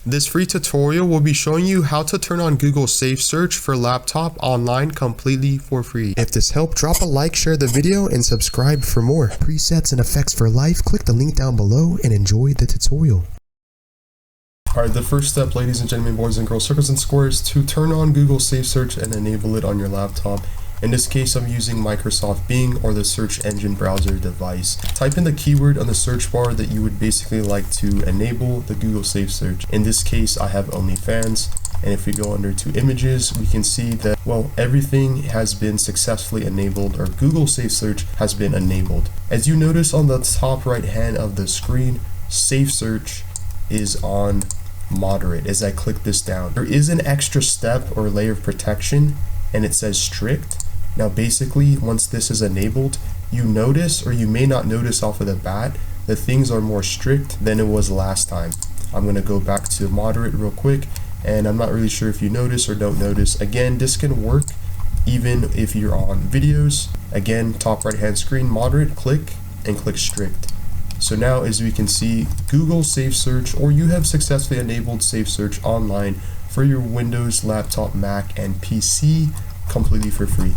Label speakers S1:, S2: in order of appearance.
S1: This free tutorial will be showing you how to turn on Google Safe Search for laptop online completely for free. If this helped, drop a like, share the video, and subscribe for more. Presets and effects for life, click the link down below and enjoy the tutorial. Alright, the first step, ladies and gentlemen, boys and girls, circles and squares, to turn on Google Safe Search and enable it on your laptop. In this case, I'm using Microsoft Bing or the search engine browser device. Type in the keyword on the search bar that you would basically like to enable the Google Safe Search. In this case, I have OnlyFans. And if we go under to images, we can see that, well, everything has been successfully enabled, or Google Safe Search has been enabled. As you notice on the top right hand of the screen, Safe Search is on moderate. As I click this down, there is an extra step or layer of protection, and it says strict. Now basically, once this is enabled, you notice, or you may not notice off of the bat, that things are more strict than it was last time. I'm going to go back to moderate real quick, and I'm not really sure if you notice or don't notice. Again, this can work even if you're on videos. Again, top right hand screen, moderate, click, and click strict. So now, as we can see, Google Safe Search, or you have successfully enabled Safe Search online for your Windows, laptop, Mac, and PC completely for free.